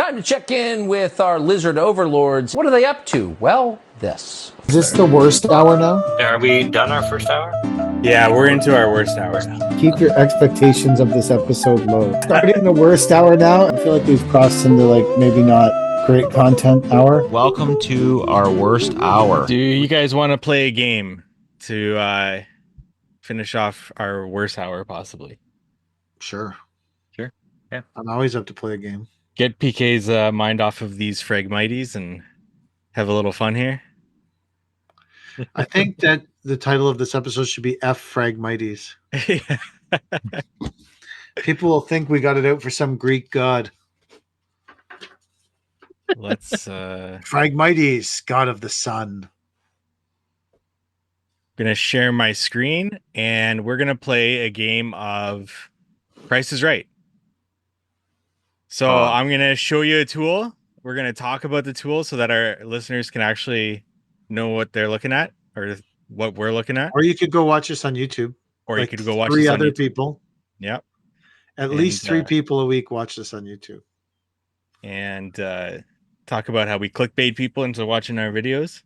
Time to check in with our lizard overlords. What are they up to? Well, this. Is this the worst hour now? Are we done our first hour? Yeah, we're into our worst hour now. Keep your expectations of this episode low. Starting the worst hour now, I feel like we've crossed into maybe not great content hour. Welcome to our worst hour. Do you guys want to play a game to finish off our worst hour, possibly? Sure. Yeah. I'm always up to play a game. Get PK's mind off of these Phragmites and have a little fun here. I think that the title of this episode should be F Phragmites. People will think we got it out for some Greek god. Let's Phragmites, god of the sun. gonna share my screen and we're gonna play a game of Price is Right. So I'm gonna show you a tool. We're gonna talk about the tool so that our listeners can actually know what they're looking at or what we're looking at. Or you could go watch us on YouTube. Or you could go watch three us on other YouTube. people. Yep. At least three people a week watch this on YouTube. And talk about how we clickbait people into watching our videos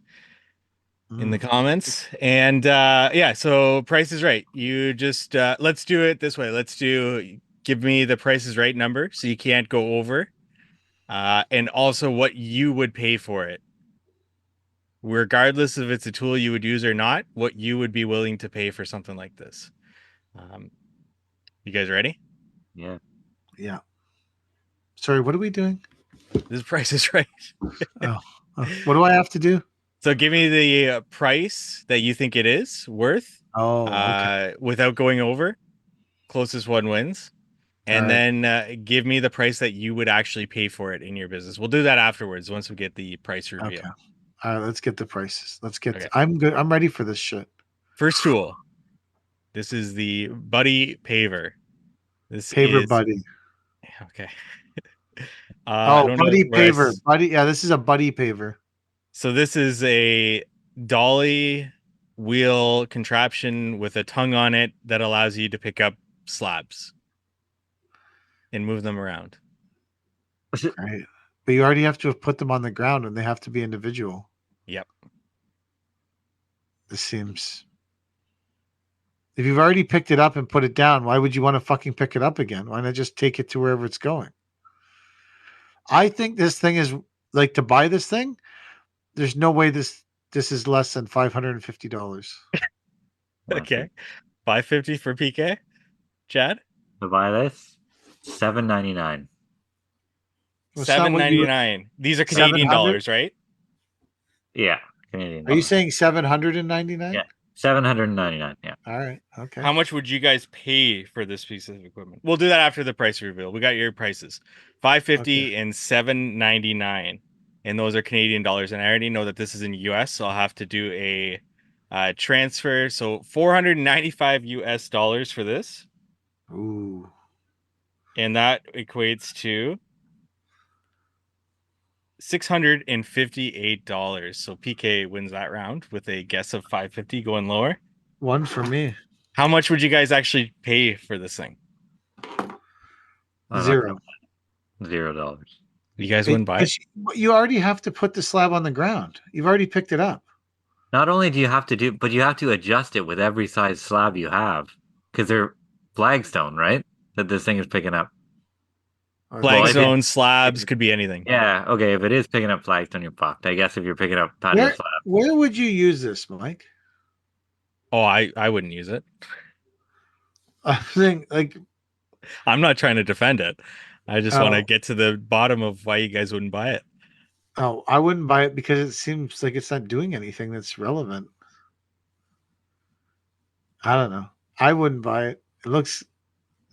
in the comments. And yeah, so Price is Right. You just let's do it this way. Give me the Price is Right number so you can't go over. And also what you would pay for it. Regardless if it's a tool you would use or not, what you would be willing to pay for something like this. You guys ready? Yeah. Yeah. Sorry, what are we doing? This Price is Right. What do I have to do? So give me the price that you think it is worth. Okay. Without going over. Closest one wins. And then give me the price that you would actually pay for it in your business. We'll do that afterwards once we get the price reveal. Okay. All right, let's get the prices. Okay. I'm good. I'm ready for this shit. First tool. This is the Buddy Paver. Paver Buddy. Okay. Buddy Paver. Buddy. Yeah, this is a Buddy Paver. So this is a dolly wheel contraption with a tongue on it that allows you to pick up slabs and move them around. Right. But you already have to have put them on the ground and they have to be individual. Yep. This seems... If you've already picked it up and put it down, why would you want to fucking pick it up again? Why not just take it to wherever it's going? I think this thing is like to buy this thing. There's no way this is less than $550. Okay. $550 for PK. Chad? To buy this, $7.99. $7.99. These are Canadian dollars, right? Yeah, Canadian. Are you saying $799? Yeah, $799. Yeah. All right. Okay. How much would you guys pay for this piece of equipment? We'll do that after the price reveal. We got your prices. $550 and $7.99. And those are Canadian dollars. And I already know that this is in US, so I'll have to do a transfer. So $495 US for this. Ooh. And that equates to $658. So PK wins that round with a guess of $550 going lower. One for me. How much would you guys actually pay for this thing? $0. You guys wouldn't buy it? You already have to put the slab on the ground. You've already picked it up. Not only do you have to but you have to adjust it with every size slab you have because they're flagstone, right? That this thing is picking up. Flagstone, slabs, could be anything. Yeah, okay. If it is picking up flagstone, you're fucked. I guess if you're picking up patio slab. Where would you use this, Mike? Oh, I wouldn't use it. I think I'm not trying to defend it. I just want to get to the bottom of why you guys wouldn't buy it. Oh, I wouldn't buy it because it seems like it's not doing anything that's relevant. I don't know. I wouldn't buy it. It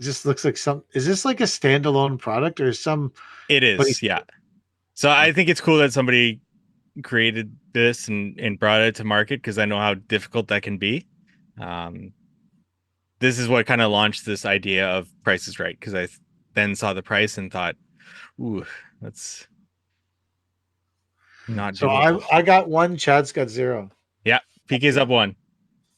just looks like is this like a standalone product or some? It is, yeah. So I think it's cool that somebody created this and brought it to market because I know how difficult that can be. This is what kind of launched this idea of Price is Right because I then saw the price and thought, ooh, that's not. So I got one. Chad's got 0. Yeah, PK's up 1.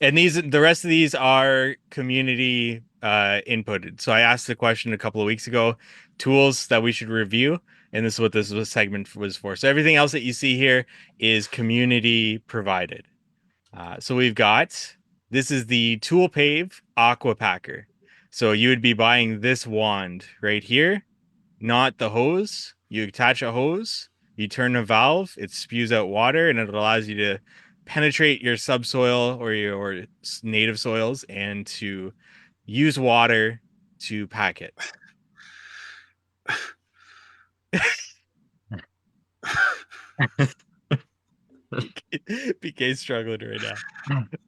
And the rest of these are community inputted. So I asked the question a couple of weeks ago, tools that we should review. And this is what this segment was for. So everything else that you see here is community provided. So we've got, this is the Tool Pave Aqua Packer. So you would be buying this wand right here, not the hose. You attach a hose, you turn a valve, it spews out water, and it allows you to penetrate your subsoil or your native soils and to use water to pack it. PK's struggling right now.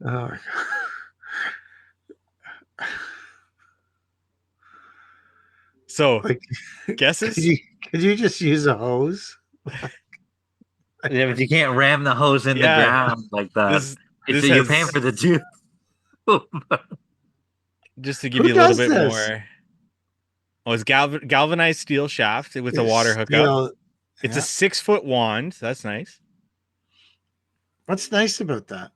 Oh, my God. So, Like, guesses? Could you just use a hose? Yeah, but you can't ram the hose in the Yeah. ground like that. This You're has- paying for the tube. Just to give Who you a little does bit this? more. Oh, it's galvanized steel shaft with a water hookup. Steel- It's yeah. a 6-foot wand. That's nice. What's nice about that?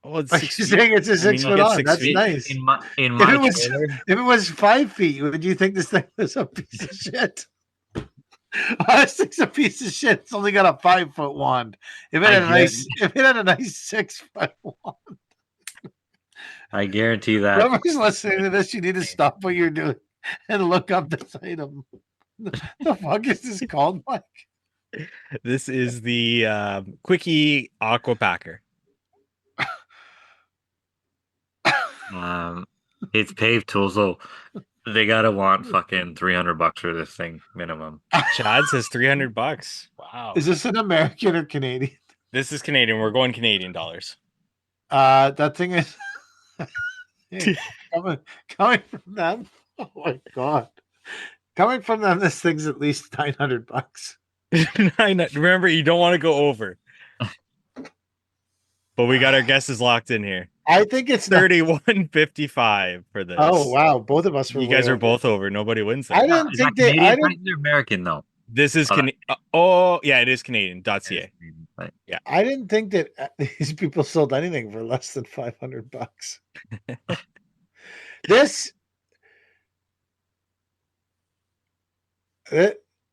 Oh, it's Like 6 you're feet. saying it's a I mean, 6 you foot get on. 6 That's feet. nice. In my trailer, If it was 5 feet, would you think this thing was a piece of shit? This thing's a piece of shit. It's only got a 5-foot wand. If it had a nice 6-foot wand. I guarantee that. Whoever's listening to this, you need to stop what you're doing and look up this item. The fuck is this called, Mike? This is the Quickie Aqua Packer. It's paved tools, so they gotta want fucking $300 for this thing minimum. Chad says $300. Wow. Is this an American or Canadian? This is Canadian. We're going Canadian dollars. That thing is coming from them. Oh my god. Coming from them, this thing's at least $900. Remember, you don't want to go over. But we got our guesses locked in here. I think it's $31.55 for this. Oh wow, both of us were. You guys way are over. both over. Nobody wins that. I didn't Is think that they. Canadian I didn't. prices or American though? This is yeah, it is Canadian.ca. I didn't think that these people sold anything for less than $500. This.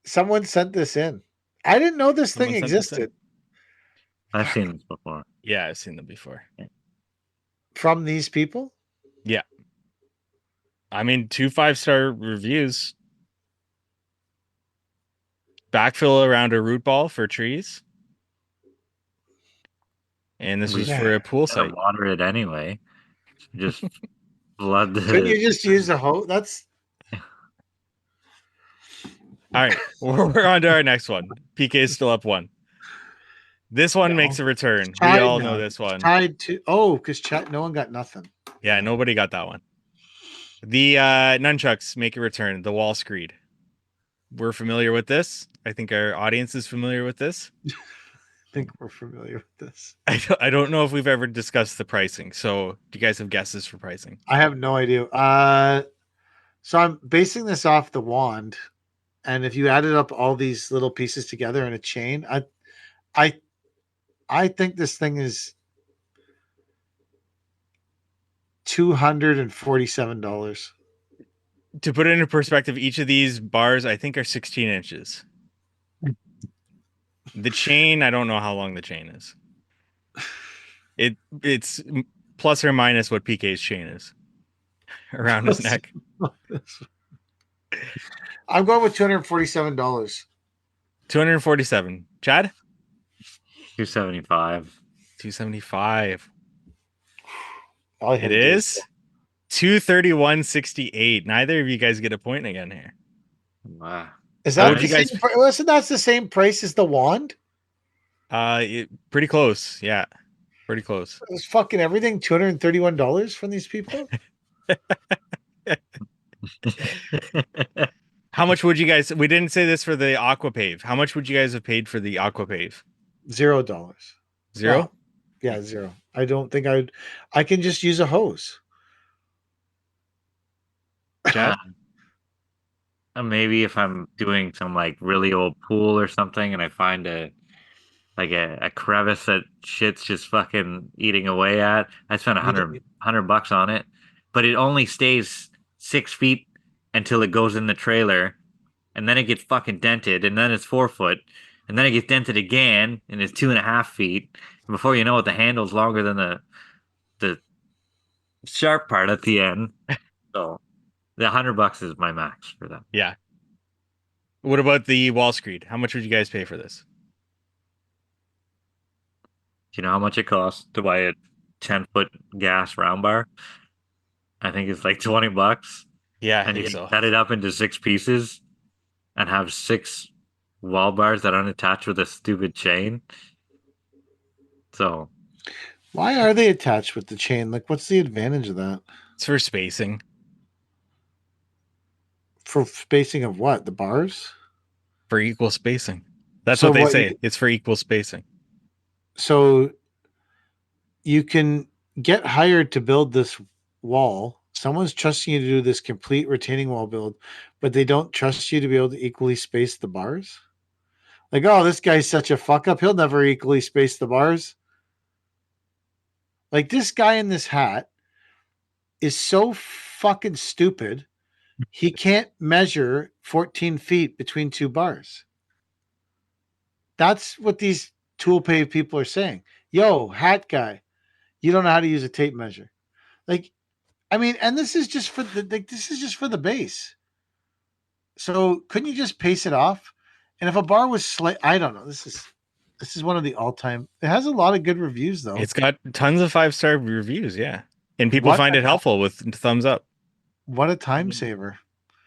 Someone sent this in. I didn't know this thing Someone sent this in. existed I've seen this before. Yeah, I've seen them before. from these people. Yeah. I mean, 2 5-star reviews. Backfill around a root ball for trees. And this was for a pool Gotta site. water it anyway. Just flood the. Couldn't you just use a hose? That's All right, we're on to our next one. PK is still up 1. This one No. makes a return. We tied all now. know this one. tied to. Because no one got nothing. Yeah, nobody got that one. The nunchucks make a return. The wall screed. We're familiar with this. I think our audience is familiar with this. I think we're familiar with this. I don't know if we've ever discussed the pricing. So, do you guys have guesses for pricing? I have no idea. So I'm basing this off the wand, and if you added up all these little pieces together in a chain, I think this thing is $247. To put it into perspective, each of these bars I think are 16 inches. The chain, I don't know how long the chain is. It's plus or minus what PK's chain is around his neck. I'm going with $247. 247. Chad? 275. 275. All I It had to do is 231.68. Neither of you guys get a point again here. Wow. Is that would the you guys- same? Listen, that's the same price as the wand. Pretty close. Yeah, pretty close. It's fucking everything. $231 from these people. How much would you guys? We didn't say this for the Aquapave. How much would you guys have paid for the Aquapave? $0. Zero. Well, yeah, 0. I don't think I can just use a hose. Chad? Maybe if I'm doing some like really old pool or something and I find a crevice that shit's just fucking eating away at, I spend $100 on it, but it only stays 6 feet until it goes in the trailer, and then it gets fucking dented, and then it's 4 foot, and then it gets dented again, and it's 2.5 feet. And before you know it, the handle's longer than the sharp part at the end. So the $100 is my max for that. Yeah. What about the wall screed? How much would you guys pay for this? Do you know how much it costs to buy a 10-foot gas round bar? I think it's like $20. Yeah, I And you think can so. cut it up into 6 pieces and have 6 wall bars that aren't attached with a stupid chain. So Why are they attached with the chain? Like, what's the advantage of that? It's for spacing. For spacing of what? The bars? For equal spacing. That's So what they what say. you- It's for equal spacing. So you can get hired to build this wall. Someone's trusting you to do this complete retaining wall build, but they don't trust you to be able to equally space the bars. Like, oh, this guy's such a fuck up. He'll never equally space the bars. Like, this guy in this hat is so fucking stupid. He can't measure 14 feet between 2 bars. That's what these tool pay people are saying. Yo, hat guy, you don't know how to use a tape measure. Like, I mean, and this is just for the base. So couldn't you just pace it off? And if a bar was I don't know. This is one of the all-time. It has a lot of good reviews though. It's got tons of 5-star reviews, yeah. And people What find a- it helpful with thumbs up. What a time saver.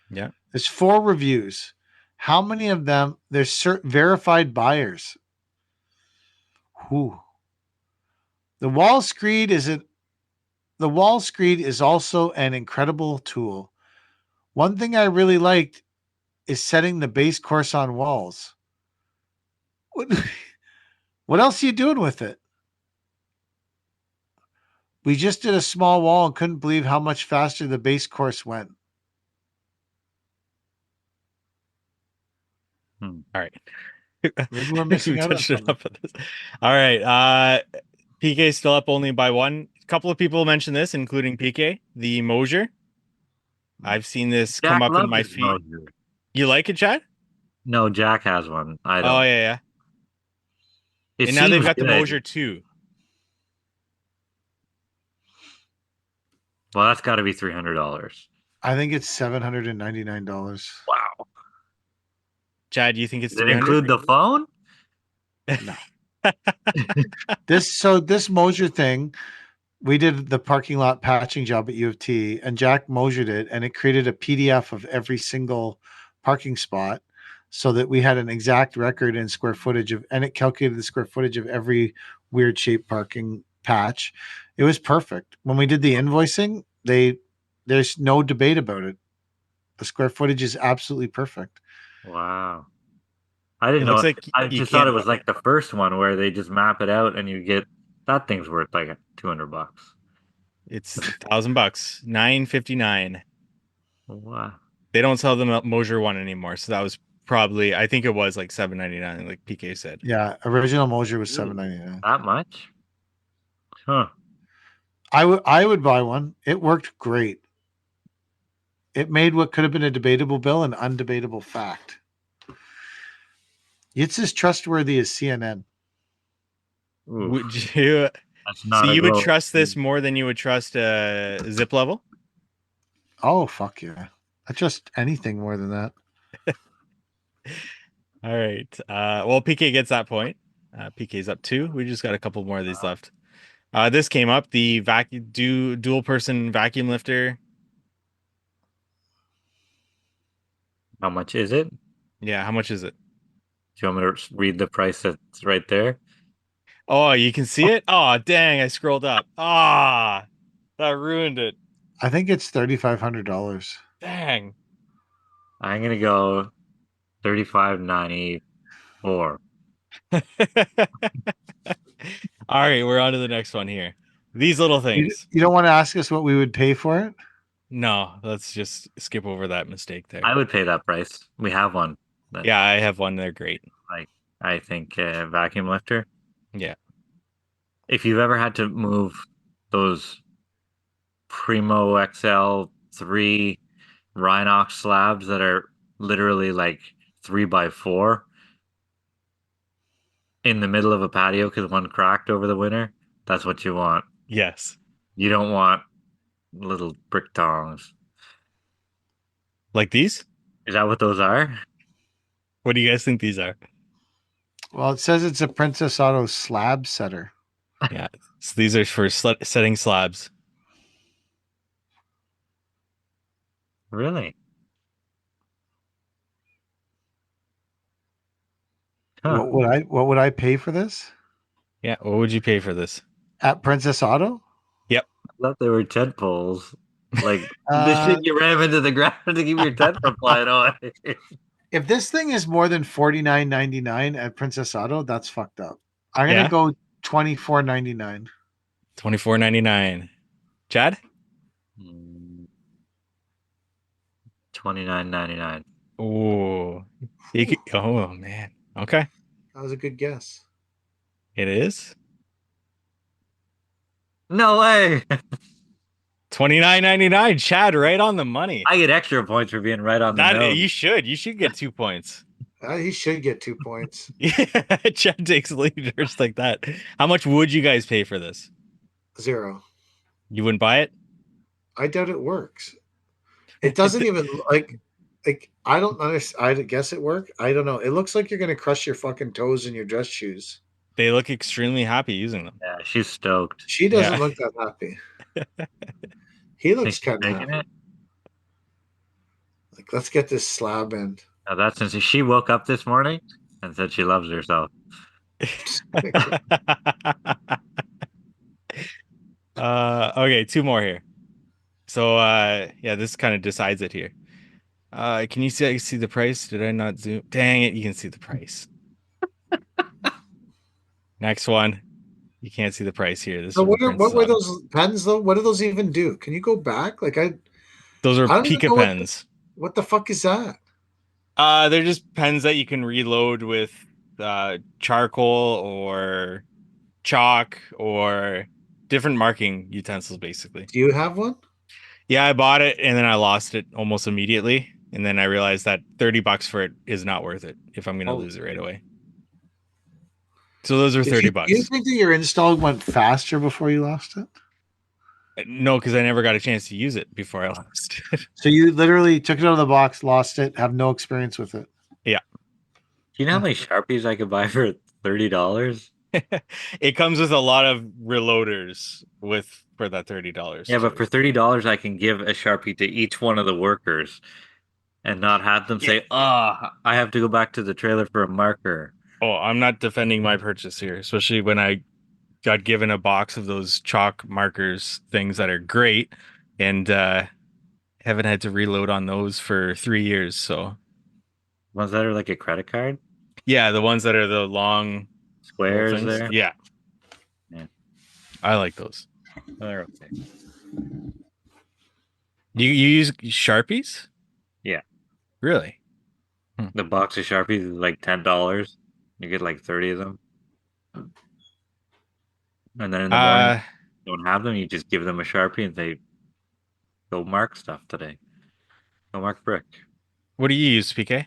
Yeah. There's 4 reviews. How many of them? There's verified buyers. Whew. The wall screed is also an incredible tool. One thing I really liked is setting the base course on walls. What else are you doing with it? We just did a small wall and couldn't believe how much faster the base course went. All right. Maybe we're missing We out on touched it something. up on this. All right. PK still up only by 1. A couple of people mentioned this, including PK, the Mosier. I've seen this come Jack up in loves my his feed. Moser. You like it, Chad? No, Jack has one. I don't. Oh, yeah. It And now they've seems got the good. Mosier 2. Well, that's got to be $300. I think it's $799. Wow. Chad, you think it's Does it 300? include the phone? No. This Mosier thing, we did the parking lot patching job at U of T, and Jack Mosiered it, and it created a PDF of every single parking spot, so that we had an exact record in square footage and it calculated the square footage of every weird shaped parking patch. It was perfect. When we did the invoicing, there's no debate about it. The square footage is absolutely perfect. Wow. I didn't It know. looks like I you just thought it can't. was like the first one where they just map it out and you get that thing's worth like $200. It's $1,000, $959. Wow. They don't sell the Mosier 1 anymore, so that was probably, I think it was like $799, like PK said. Yeah, original Mosier was $799. That much? Huh. I would buy one. It worked great. It made what could have been a debatable bill an undebatable fact. It's as trustworthy as CNN. Oof. Would you? That's So not a you would glow. trust this more than you would trust Zip Level? Oh, fuck yeah. I trust anything more than that. All right. Well, PK gets that point. PK's up 2. We just got a couple more of these left. This came up, the dual person vacuum lifter. How much is it? Yeah, how much is it? Do you want me to read the price that's right there? Oh, you can see it? Oh, dang, I scrolled up. Ah, that ruined it. I think it's $3,500. Dang. I'm gonna go $35.94. All right, we're on to the next one here. These little You, things. you don't want to ask us what we would pay for it? No, let's just skip over that mistake there. I would pay that price. We have one. Yeah, I have one. They're great. I think vacuum lifter. Yeah. If you've ever had to move those Primo XL 3 Rhinox slabs that are literally like 3x4 in the middle of a patio because one cracked over the winter, that's what you want. Yes. You don't want little brick tongs. Like these? Is that what those are? What do you guys think these are? Well, it says it's a Princess Auto slab setter. Yeah. So these are for setting slabs. Really? Huh. What would I pay for this Yeah. What would you pay for this? at Princess Auto? Yep. I thought they were tent poles. Like the Uh, shit you ram into the ground to keep your tent from flying away. if this thing is more than $49.99 at Princess Auto, that's fucked up. I'm gonna Yeah? go $24.99. $24.99. Chad? $29.99. Oh. Oh man. Okay. That was a good guess. It is No way! $29.99. Chad, right on the money. I get extra points for being right on the nose. You should. You should get 2 points. He should get 2 points. Yeah, Chad takes leaders like that. How much would you guys pay for this? 0. You wouldn't buy it? I doubt it works. It doesn't even like I don't understand. I guess it worked. I don't know. It looks like you're gonna crush your fucking toes in your dress shoes. They look extremely happy using them. Yeah, she's stoked. She doesn't Yeah. look that happy. He looks Think she's kind of making happy. it? Like, let's get this slab in. Now that's since she woke up this morning and said she loves herself. Okay, 2 more here. So yeah, this kind of decides it here. Can you see the price? Did I not zoom? Dang it, you can see the price. Next one. You can't see the price here. This So is what were those pens though? What do those even do? Can you go back? Like those are I don't even Pika know pens. what the fuck is that? They're just pens that you can reload with charcoal or chalk or different marking utensils, basically. Do you have one? Yeah, I bought it and then I lost it almost immediately. And then I realized that $30 for it is not worth it if I'm going to lose it right away. So those are $30. You think that your install went faster before you lost it? No, because I never got a chance to use it before I lost it. So you literally took it out of the box, lost it, have no experience with it. Yeah. Do you know how many Sharpies I could buy for $30? It comes with a lot of reloaders for that $30. Yeah, but for $30 I can give a Sharpie to each one of the workers and not have them say, "Oh, I have to go back to the trailer for a marker." Oh, I'm not defending my purchase here, especially when I got given a box of those chalk markers things that are great and haven't had to reload on those for 3 years. So Ones that are like a credit card? yeah, the ones that are the long Squares things. there? Yeah. Yeah. I like those. They're okay. You use Sharpies? Yeah. Really? The box of Sharpies is like $10. You get like 30 of them. And then in the morning, you don't have them, you just give them a Sharpie and say, "Go mark stuff today. Go mark brick." What do you use, PK?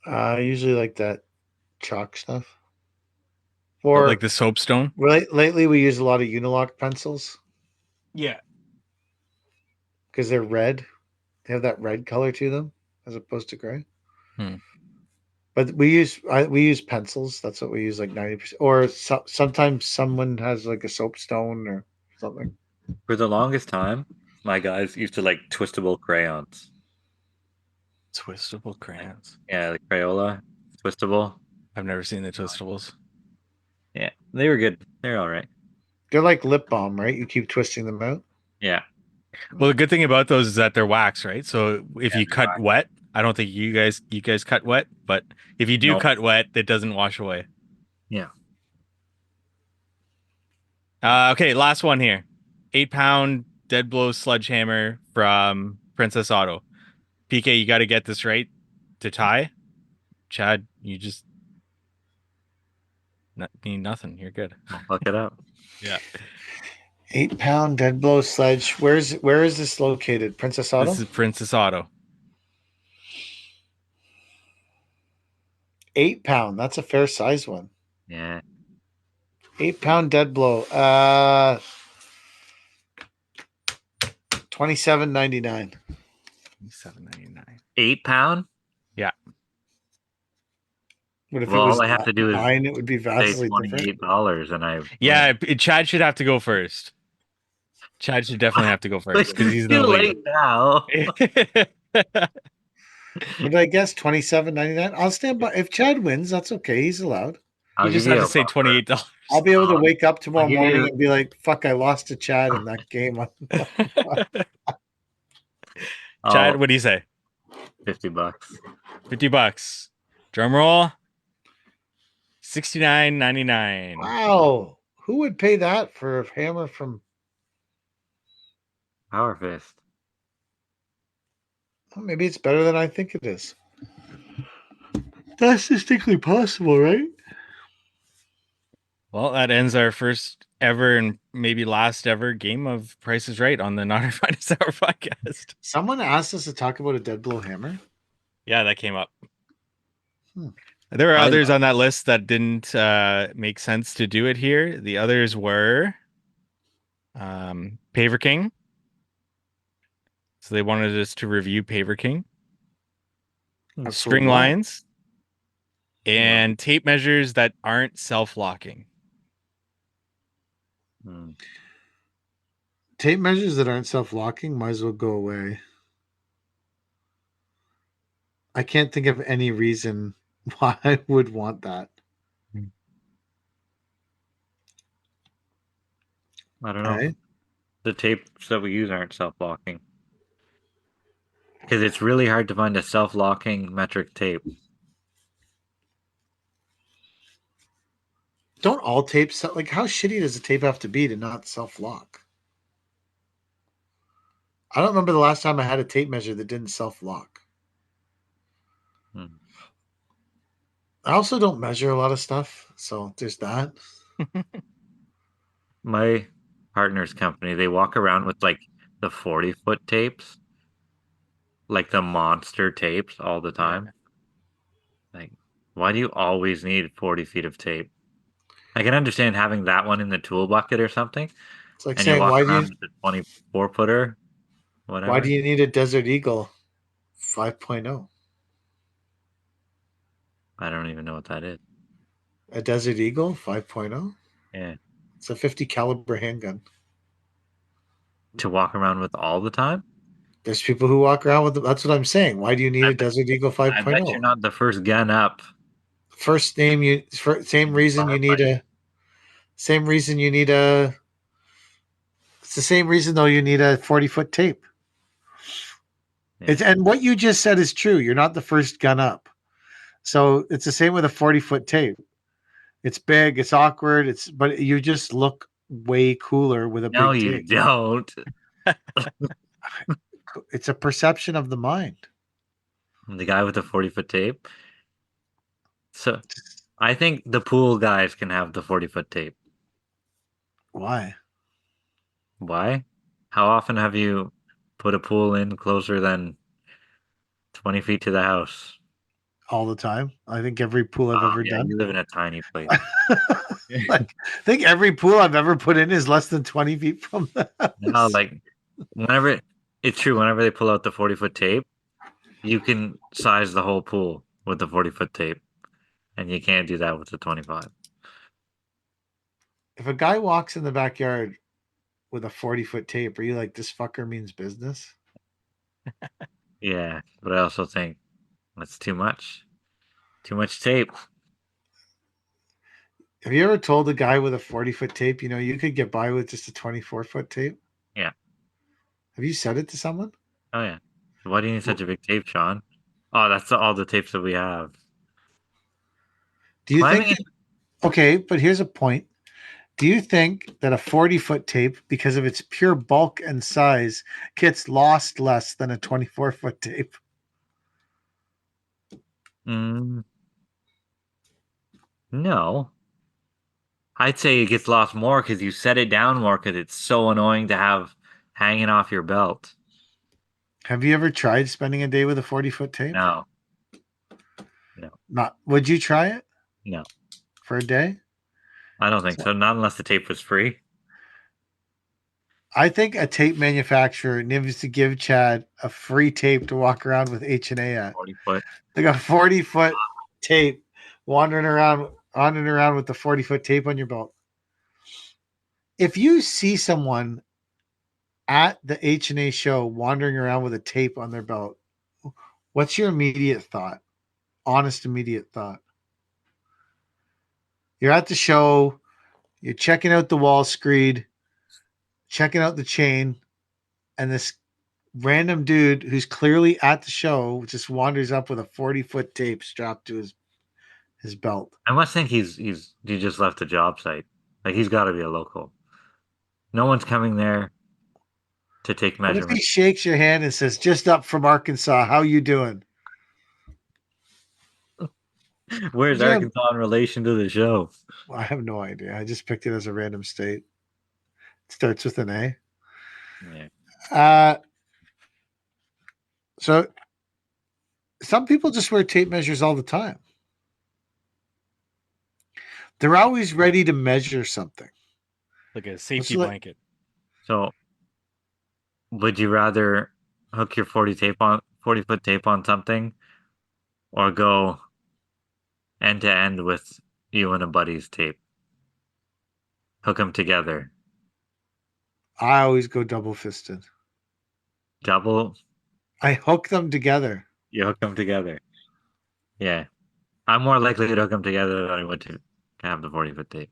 I usually like that chalk stuff. Or Like the soapstone? lately we use a lot of Unilock pencils Yeah. because they're red. They have that red color to them as opposed to gray. But we use pencils. That's what we use, like 90%. Or sometimes someone has like a soapstone or something. For the longest time, my guys used to like twistable crayons. Twistable crayons. Yeah, the Crayola, twistable. I've never seen the twistables. Yeah, they were good. They're all right. They're like lip balm, right? You keep twisting them out. Yeah. Well, the good thing about those is that they're wax, right? So if you cut wax. wet, I don't think you guys cut wet, but if you do No. cut wet, it doesn't wash away. Yeah. Okay, last one here. 8-pound dead blow sledgehammer from Princess Auto. PK, you got to get this right to tie. Chad, you just need nothing. You're good. I'll fuck it up. Yeah. 8-pound dead blow sledge. Where is this located? Princess Auto? This is Princess Auto. 8-pound. That's a fair size one. Yeah. 8-pound dead blow. $27.99. $7.99. 8 pound? Yeah. What if Well, it was all I have to do is 9? It would be say vastly different. $28 and I Yeah, Chad should have to go first. Chad should definitely have to go first because he's too the late lead. now. What did I guess? $27.99. I'll stand by. If Chad wins, that's okay. He's allowed. I'll You just give have you to say $28. I'll be able to wake up tomorrow I'll give morning you- and be like, "Fuck! I lost to Chad in that game." Chad, what do you say? $50. $50. Drum roll. $69.99. Wow, who would pay that for a hammer from? Power fist. Well, maybe it's better than I think it is. That's distinctly possible, right? Well, that ends our first ever and maybe last ever game of Price is Right on the Not Our Finest Hour podcast. Someone asked us to talk about a dead blow hammer. Yeah, that came up. Hmm. There are I others love- on that list that didn't make sense to do it here. The others were Paver King. So they wanted us to review Paver King. String what? lines. And tape measures that aren't self-locking. Hmm. Tape measures that aren't self-locking might as well go away. I can't think of any reason why I would want that. I don't know. Okay. The tapes that we use aren't self-locking. Because it's really hard to find a self-locking metric tape. Don't all tapes like how shitty does a tape have to be to not self-lock? I don't remember the last time I had a tape measure that didn't self-lock. Hmm. I also don't measure a lot of stuff, so there's that. My partner's company, they walk around with like the 40-foot tapes, like the monster tapes all the time. Like, why do you always need 40 feet of tape? I can understand having that one in the tool bucket or something, It's like and you saying walk why do around you with the 24-footer, whatever. why do you need a Desert Eagle 5.0? I don't even know what that is. A Desert Eagle 5.0? Yeah. It's a 50 caliber handgun. To walk around with all the time? There's people who walk around with them. That's what I'm saying. Why do you need I a bet- Desert Eagle I bet you're 5.0? not the first gun up. Same reason you need a same reason you need a it's the same reason though you need a 40-foot tape. Yeah. And what you just said is true. You're not the first gun up. So it's the same with a 40-foot tape. It's big, it's awkward, but you just look way cooler with a No, big you tape. don't. It's a perception of the mind. The guy with the 40-foot tape. So I think the pool guys can have the 40-foot tape. Why? Why? How often have you put a pool in closer than 20 feet to the house? All the time. I think every pool I've ever Yeah, done. you live in a tiny place. Like, I think every pool I've ever put in is less than 20 feet from the house. No, like whenever it's true, whenever they pull out the 40-foot tape, you can size the whole pool with the 40-foot tape, and you can't do that with the 25. If a guy walks in the backyard with a 40-foot tape, are you like, this fucker means business? Yeah, but I also think that's too much. Too much tape. Have you ever told a guy with a 40-foot tape, you could get by with just a 24-foot tape? Yeah. Have you said it to someone? Oh yeah. Why do you need such a big tape, Sean? Oh, that's all the tapes that we have. Do you Climbing think okay, but here's a point. Do you think that a 40-foot tape, because of its pure bulk and size, gets lost less than a 24-foot tape? No. I'd say it gets lost more because you set it down more because it's so annoying to have hanging off your belt. Have you ever tried spending a day with a 40-foot tape? No, Not. Would you try it no, for a day? I don't think so. Not unless the tape was free. I think a tape manufacturer needs to give Chad a free tape to walk around with H&A at. 40-foot. Like a 40-foot tape wandering around with the 40-foot tape on your belt. If you see someone at the H&A show wandering around with a tape on their belt, what's your immediate thought? Honest, immediate thought. You're at the show, you're checking out the wall screed, checking out the chain, and this random dude who's clearly at the show just wanders up with a 40-foot tape strapped to his belt. I must think he just left the job site. Like he's got to be a local. No one's coming there to take What if he measurements. shakes your hand and says, "Just up from Arkansas, how you doing?" Where's Yeah. Arkansas in relation to the show? Well, I have no idea. I just picked it as a random state. It starts with an A. Yeah. So some people just wear tape measures all the time. They're always ready to measure something. Like a safety like- blanket. So, would you rather hook your 40-foot tape on something, or go end to end with you and a buddy's tape? Hook them together. I always go double fisted. Double. I hook them together. You hook them together. Yeah, I'm more likely to hook them together than I would to have the 40-foot tape.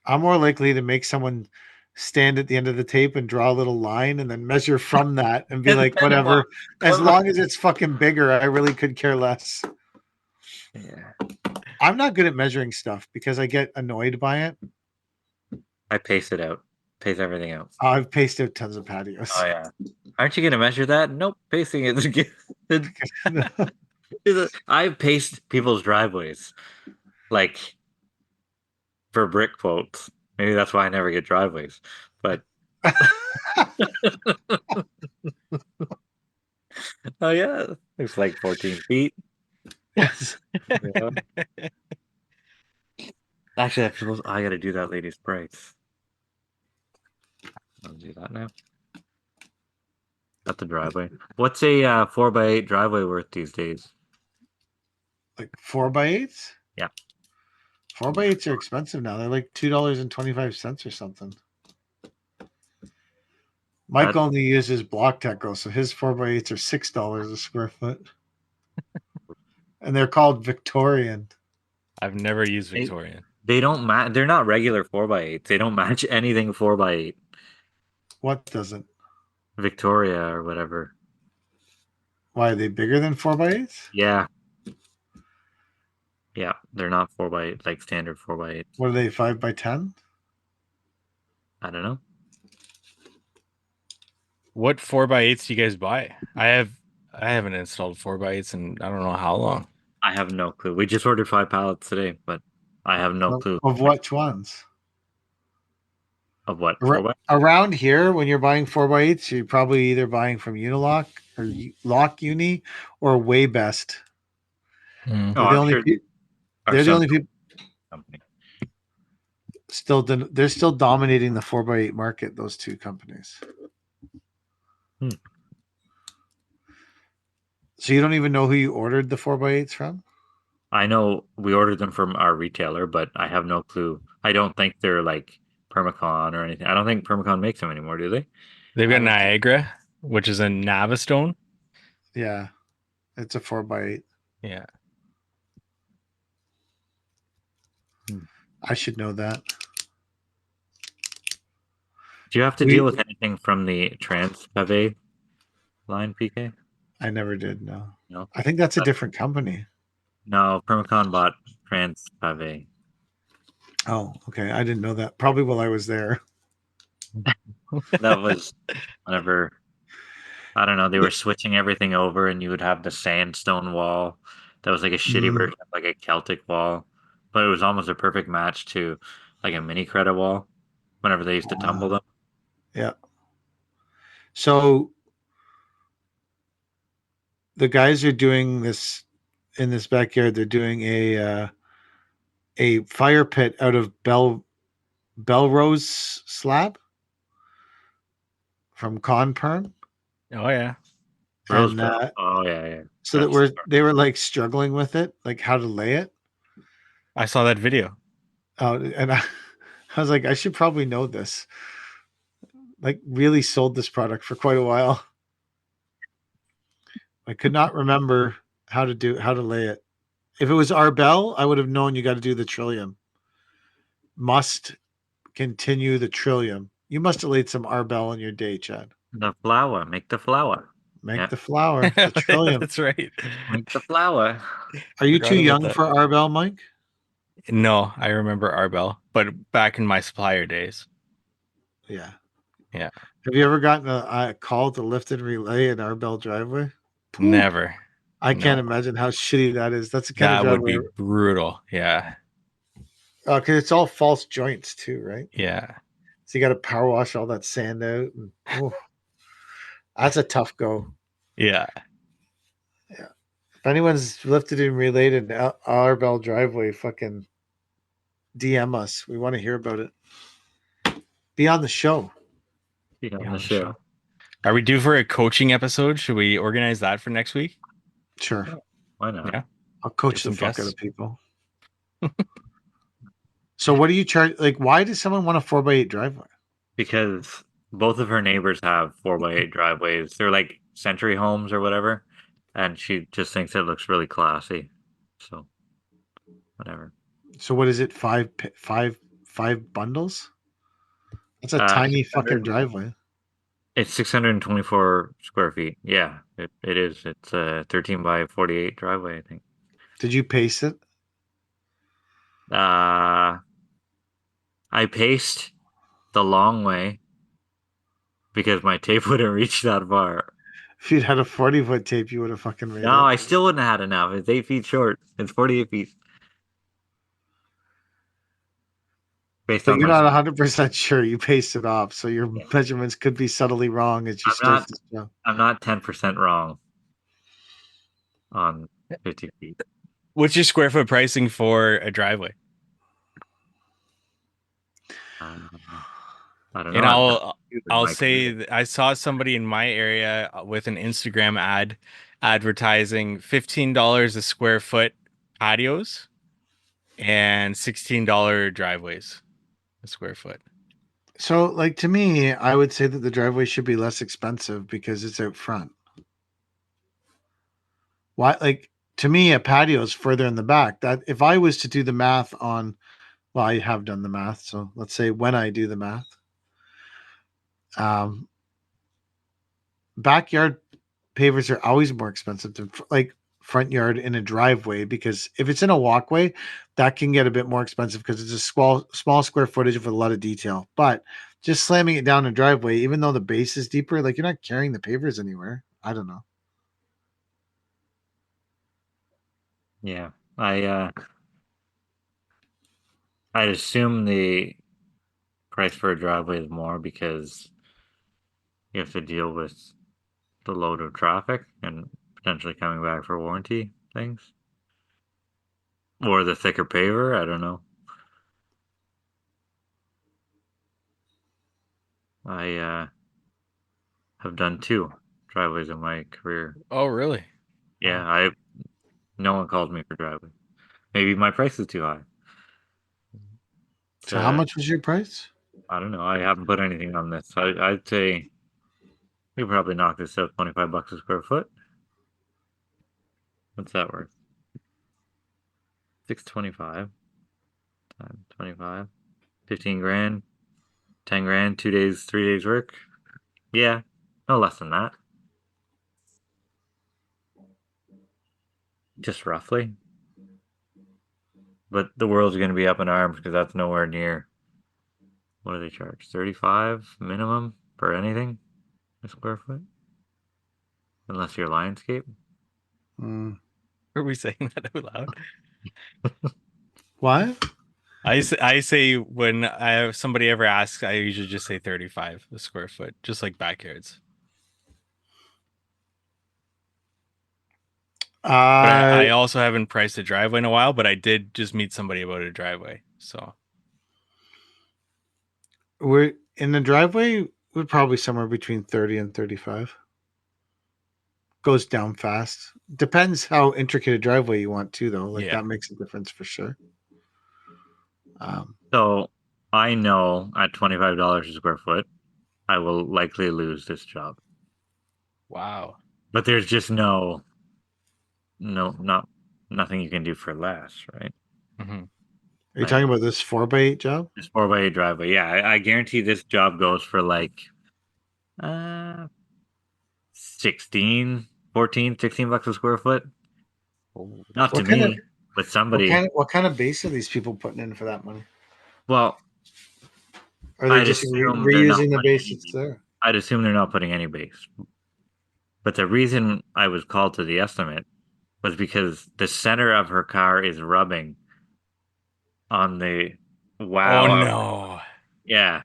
I'm more likely to make someone stand at the end of the tape and draw a little line and then measure from that and be like, whatever. As long as it's fucking bigger, I really could care less. Yeah. I'm not good at measuring stuff because I get annoyed by it. I pace it out. Pace everything out. I've pasted out tons of patios. Oh yeah. Aren't you gonna measure that? Nope. Pacing it. I've paced people's driveways, like for brick quotes. Maybe that's why I never get driveways. But oh yeah, it's like 14 feet. Yes. Yeah. Actually, I gotta do that lady's price. I'll do that now. At the driveway. What's a 4x8 driveway worth these days? Like 4x8s? Yeah. 4x8s are expensive now. They're like $2.25 or something. Mike only uses Block Techo, so his 4x8s are $6 a square foot. And they're called Victorian. I've never used Victorian. They don't match. They're not regular 4x8s. They don't match anything 4x8. What doesn't? Victoria or whatever. Why are they bigger than 4x8s? Yeah. Yeah, they're not 4x8 like standard 4x8. What are they, 5x10? I don't know. What 4x8s do you guys buy? I haven't installed 4x8s in I don't know how long. I have no clue. We just ordered 5 pallets today, but I have no clue. Of which ones? Of what? Around here, when you're buying 4x8s, you're probably either buying from Unilock or Lock Uni or Waybest. Mm. They're the only people Company. they're still dominating the 4x8 market, those two companies. So you don't even know who you ordered the 4x8s from? I know we ordered them from our retailer, but I have no clue. I don't think they're like Permacon or anything. I don't think Permacon makes them anymore, do they? They've got Niagara, which is a Navistone. Yeah. It's a 4x8. Yeah. I should know that. Do you have to deal with anything from the Trans Pave line, PK? I never did, no. No. I think that's a different company. No, Permacon bought Trans Pave. Oh, okay. I didn't know that. Probably while I was there. That was whenever, I don't know, they were switching everything over and you would have the sandstone wall that was like a shitty version of like a Celtic wall. but it was almost a perfect match to like a mini credit wall whenever they used to tumble them. Yeah. So the guys are doing this in this backyard. They're doing a fire pit out of Belrose slab from Conperm. Oh yeah. And Rosebud. Oh yeah. so that they were like struggling with it, like how to lay it. I saw that video. Oh, and I was like, I should probably know this. Like, really sold this product for quite a while. I could not remember how to lay it. If it was Arbel, I would have known you got to do the trillium. Must continue the trillium. You must have laid some Arbel in your day, Chad. The flower. Make the flower. Make the flower, the trillium. That's right. Make the flower. Are you Forgot too about young that. for Arbel, Mike? No, I remember Arbel, but back in my supplier days. Yeah. Yeah. Have you ever gotten a call to lift and relay an Arbel driveway? Never. I can't imagine how shitty that is. That's the kind That of would driveway. be brutal. Yeah. Because it's all false joints too, right? Yeah. So you got to power wash all that sand out. And, that's a tough go. Yeah. Yeah. If anyone's lifted and relayed an Arbel driveway, fucking DM us. We want to hear about it. Be on the show. Be on the show. Are we due for a coaching episode? Should we organize that for next week? Sure. Why not? Yeah. I'll coach Get the some fuck out guests. of people. So what do you charge? Like, why does someone want a 4x8 driveway? Because both of her neighbors have 4x8 driveways. They're like century homes or whatever. And she just thinks it looks really classy. So, whatever. So what is it? Five bundles? That's a tiny fucking driveway. It's 624 square feet. Yeah, it is. It's a 13 by 48 driveway, I think. Did you pace it? I paced the long way because my tape wouldn't reach that far. If you'd had a 40-foot tape, you would have fucking made it. No, I still wouldn't have had enough. It's 8 feet short. It's 48 feet. Based But on you're my... not 100% sure you paced it off, so your measurements could be subtly wrong as you start to show. I'm not 10% wrong on 50 feet. What's your square foot pricing for a driveway? I don't know. And I'll say I saw somebody in my area with an Instagram ad advertising $15 a square foot patios and $16 driveways a square foot. So, like, to me, I would say that the driveway should be less expensive because it's out front. Why? Like, to me, a patio is further in the back. That if I was to do the math on, well, I have done the math. So let's say when I do the math, backyard pavers are always more expensive than like front yard in a driveway, because if it's in a walkway, that can get a bit more expensive because it's a small square footage with a lot of detail. But just slamming it down a driveway, even though the base is deeper, like you're not carrying the pavers anywhere. I don't know. Yeah, I'd assume the price for a driveway is more because you have to deal with the load of traffic and potentially coming back for warranty things. Or the thicker paver, I don't know. I have done 2 driveways in my career. Oh, really? Yeah, no one called me for driveway. Maybe my price is too high. So how much was your price? I don't know. I haven't put anything on this. I'd say we probably knock this out $25 a square foot. What's that worth? 625 times 25. 15 grand. 10 grand, 2 days, 3 days work. Yeah, no less than that. Just roughly. But the world's going to be up in arms because that's nowhere near. What do they charge? 35 minimum for anything a square foot? Unless you're Lionscape. Are we saying that out loud? What? I say when somebody ever asks, I usually just say 35 a square foot, just like backyards. But I also haven't priced a driveway in a while, but I did just meet somebody about a driveway. So we're in the driveway. We're probably somewhere between 30 and 35. Goes down fast. Depends how intricate a driveway you want too, though. Like Yeah. that makes a difference for sure. So I know at $25 a square foot, I will likely lose this job. wow. But there's just nothing you can do for less, right? Mm-hmm. Are you talking about this 4x8 job? This 4x8 driveway. Yeah, I guarantee this job goes for like 16, 14, 16 bucks a square foot. Not to What kind me, of- but somebody. What kind of base are these people putting in for that money? Well, Are they I'd just assume they're not reusing the putting base any that's there? I'd assume they're not putting any base. But the reason I was called to the estimate was because the center of her car is rubbing on the wow. Oh no. Yeah.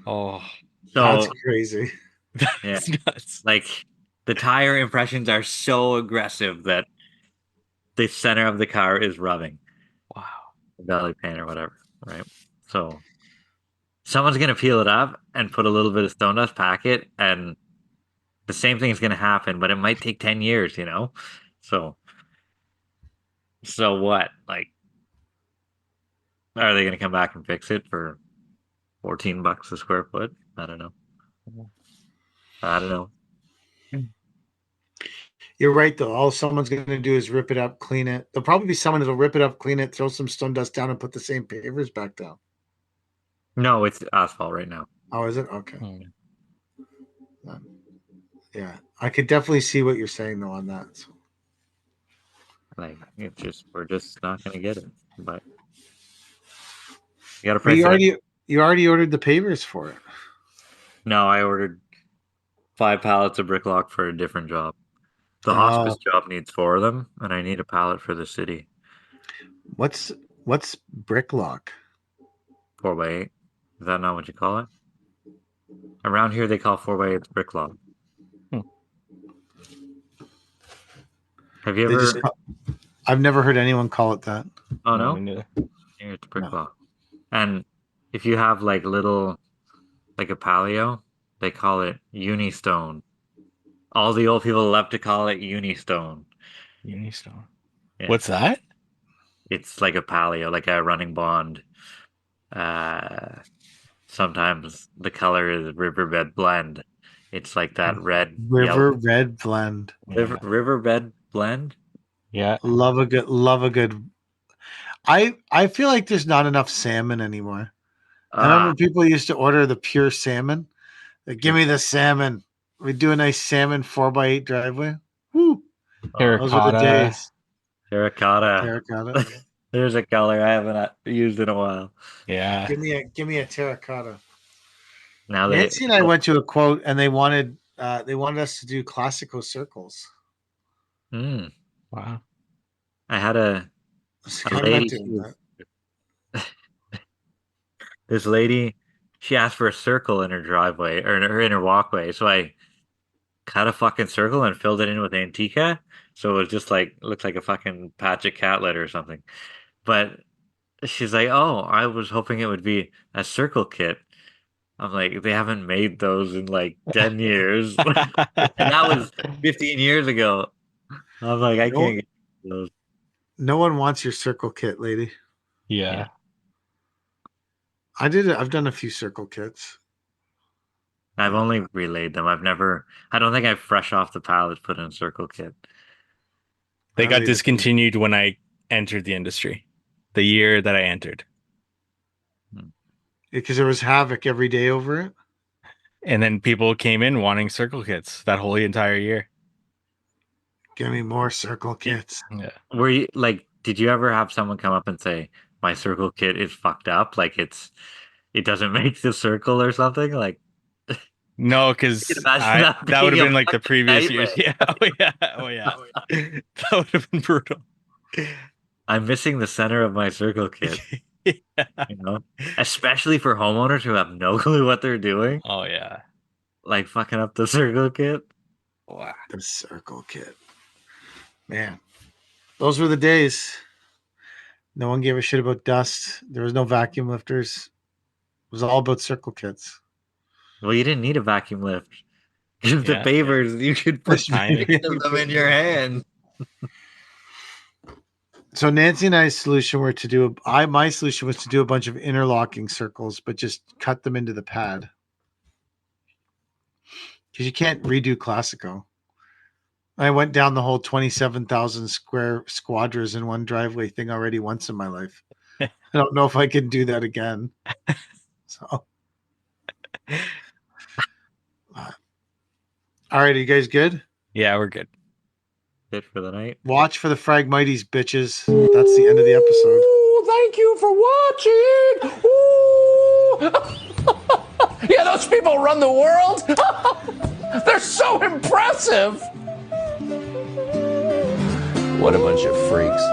Oh, That's So crazy. yeah, that's nuts. like the tire impressions are so aggressive that the center of the car is rubbing Wow. the belly pan or whatever, right? So someone's gonna peel it up and put a little bit of stone dust, pack it, and the same thing is gonna happen, but it might take 10 years, you know? So what? Like, are they gonna come back and fix it for 14 bucks a square foot? I don't know. I don't know. You're right, though. All someone's going to do is rip it up, clean it. There'll probably be someone that'll rip it up, clean it, throw some stone dust down, and put the same pavers back down. No, it's asphalt right now. Oh, is it? Okay. Hmm. Yeah. I could definitely see what you're saying, though, on that. So. Like, it's just we're just not gonna get it. But you gotta But price it. you already ordered the pavers for it. No, I ordered 5 pallets of bricklock for a different job. The Oh. hospice job needs 4 of them, and I need a pallet for the city. What's bricklock? 4x8. Is that not what you call it? Around here, they call 4x8 bricklock. Hmm. Have you They ever? just I've never heard anyone call it that. Oh No, no, me neither. here it's bricklock. And if you have like little, like a palio, they call it unistone. All the old people love to call it unistone. Unistone. Yeah. What's that? It's like a palio, like a running bond. Sometimes the color is riverbed blend. It's like that red Red blend. riverbed blend. Yeah. Love a good. I feel like there's not enough salmon anymore. I remember people used to order the pure salmon. Like, give me the salmon. We do a nice salmon 4x8 driveway. Woo! Those were the days. Terracotta. There's a color I haven't used in a while. Yeah. Give me a terracotta. Now Nancy and I went to a quote, and they wanted us to do classical circles. Wow. I had a lady. This lady, she asked for a circle in her driveway or in her walkway, so I cut a fucking circle and filled it in with Antica, so it was just like looked like a fucking patch of cat litter or something. But she's like, "Oh, I was hoping it would be a circle kit." I'm like, they haven't made those in like 10 years. And that was 15 years ago. I'm like, I can't get those. No one wants your circle kit, lady. Yeah. I've done a few circle kits. I've only relayed them. I don't think I've fresh off the pallet put in a circle kit. They got discontinued when I entered the industry. The year that I entered. Because there was havoc every day over it. And then people came in wanting circle kits that whole entire year. Give me more circle kits. Yeah. Were you like, did you ever have someone come up and say, my circle kit is fucked up? Like it doesn't make the circle or something? Like, no, because that would have been like the previous years. Yeah. Oh yeah. That would have been brutal. I'm missing the center of my circle kit. Yeah. You know, especially for homeowners who have no clue what they're doing, Oh yeah. like fucking up the circle kit. Wow. The circle kit. Man, those were the days. No one gave a shit about dust. There was no vacuum lifters. It was all about circle kits. Well, you didn't need a vacuum lift. Because the Yeah. pavers, you could put Tiny. 6 of them in your hand. So Nancy and I's solution were to do my solution was to do a bunch of interlocking circles, but just cut them into the pad. Because you can't redo Classico. I went down the whole 27,000 square squadras in one driveway thing already once in my life. I don't know if I can do that again. So, all right, are you guys good? Yeah, we're good. Good for the night. Watch for the Phragmites, bitches. That's the end of the episode. Ooh, thank you for watching. Ooh. Yeah, those people run the world. They're so impressive. What a bunch of freaks.